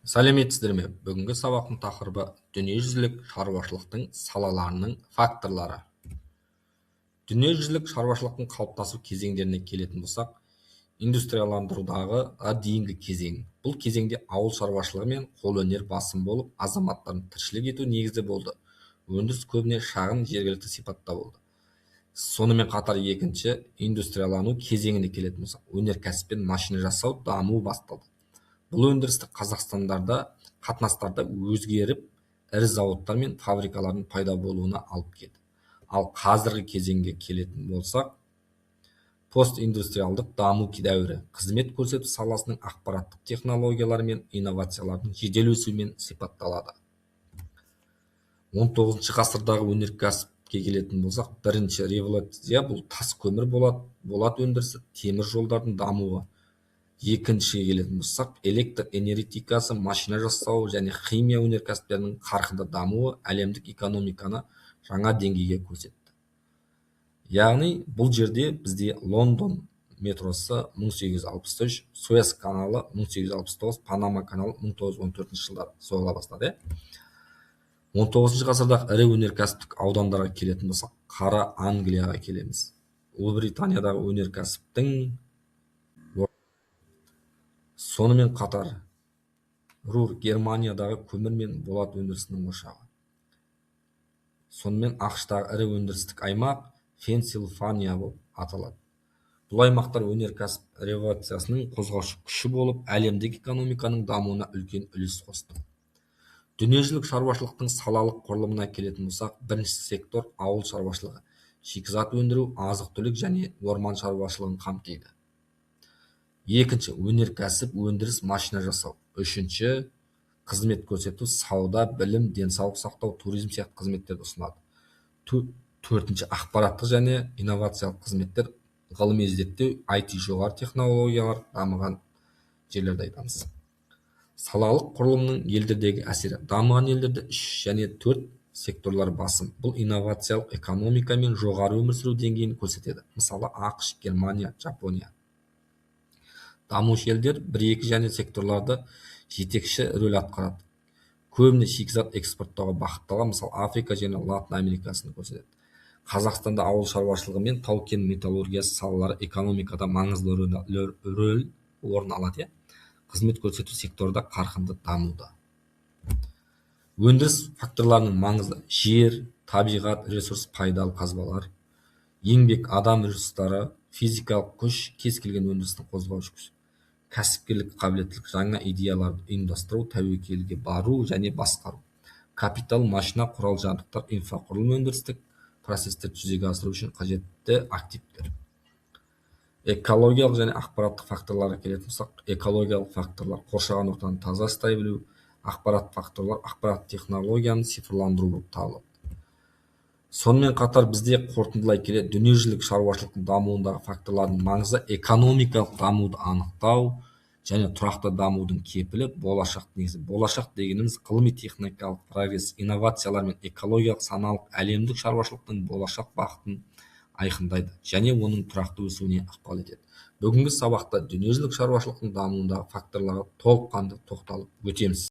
Сәлеметсіздер ме? Бүгінгі сабақтың тақырыбы дүниежүзілік шаруашылықтың салаларының факторлары. Дүниежүзілік шаруашылықтың қалыптасу кезеңдеріне келетін болсақ, индустрияландырудағы дейінгі кезең. Бұл кезеңде ауыл шаруашылығы мен қолөнер басым болып, азаматтардың тіршілік ету негізі болды. Өндіріс көбіне шағын жергілікті сипатта болды. Сонымен қатар екінші индустриялану кезеңіне келетін болсақ, өнеркәсіп пен машина жасау даму басталды. Бұл өндірістік қатынастарда өзгеріп, ірі зауыттар мен фабрикалардың пайда болуына алып келді. Ал қазіргі кезеңге келетін болсақ, постиндустриалдық даму дәуірі қызмет көрсету саласының ақпараттық технологиялар мен инновациялардың жедел өсуімен сипатталады. 19 ғасырдағы өнеркәсіпке келетін болсақ, бірінші революция бұл тас көмір болат өндірісі, темір жолдардың дамуы. Екіншіге келетін болсақ, электр энергетикасы, машина жасау және химия өнеркәсіптерінің қарқынды дамуы әлемдік экономиканы жаңа деңгейге көрсетті. Яғни бұл жерде бізде Лондон метросы 1863, Суэц каналы 1869, Панама каналы 1914 жылдары соғыла бастады. 19 ғасырдағы ірі өнеркәсіптік аудандарға келетін болсақ, Қара Англияға келеміз. Ұлыбританиядағы өнеркәсіптің сонымен қатар Рур Германиядағы көмір мен болат өндірісінің ошағы. Сонымен ақштағы ірі өндірістік аймақ Пенсильвания болып аталады. Бұл аймақтар өнеркәсіп революциясының қозғаушы күші болып, әлемдік экономиканың дамуына үлкен үлес қосты. Дүниежүзілік шаруашылықтың салалық құрылымына келетін болсақ, бірінші сектор ауыл шаруашылығы, шикізат өндіру, азық-түлік және орман шаруашылығын қамтиды. Екінші өнеркәсіп, өндіріс, машина жасау. Үшінші қызмет көрсету, сауда, білім, денсаулық сақтау, туризм сияқты қызметтерді ұсынады. Төртінші ақпараттық және инновациялық қызметтер, ғылыми зерттеу, IT жоғары технологиялар дамыған жерлерді айтамыз. Салалық құрылымның елдердегі әсері. Дамыған елдерде 3 және 4 секторлар басым. Бұл инновациялық экономика мен жоғары өмір сүру деңгейін көрсетеді. Мысалы, ақш, Германия, Жапония. Дамушы елдер 1-2 және секторларды жетекші рөл атқарады. Көбіне шикізат экспорттауға бағытталған, мысалы, Африка және Латын Америкасын көрсетеді. Қазақстанда ауыл шаруашылығы мен тау-кен металлургиясы салалары экономикада маңызды рөл орын алады. Қызмет көрсету секторда қарқынды дамуда. Өндіріс факторларының маңызы: жер, табиғат, ресурс, пайдалы қазбалар, еңбек, адам ресурстары, физикалық күш, кез келген өндірістің қозғаушы күші, кәсіпкерлік қабілеттілік, жаңа идеяларды ұйымдастыру, тәуекелге бару және басқару, капитал, машина, құрал жабдықтар, инфрақұрылым, өндірістік процестерді жүзеге асыру үшін қажетті активтер. Экологиялық және ақпараттық факторларға келетін болсақ, экологиялық факторлар қоршаған ортаны таза ұстай білу, ақпарат факторлар ақпарат технологияны цифрландыру болып табылады. Сонымен қатар бізде қорытындылай келе дүниежүзілік шаруашылықтың дамуындағы факторлардың маңызы экономикалық дамуды анықтау және тұрақты дамудың кепілі, болашақ негізі. Болашақ дегеніміз ғылыми техникалық прогресс, инновациялар мен экологиялық саналық әлемдік шаруашылықтың болашақ бағытын айқындайды және оның тұрақты өсуіне ықпал етеді. Бүгінгі сабақта дүниежүзілік шаруашылықтың дамуындағы факторларға толыққанды тоқталып өтеміз.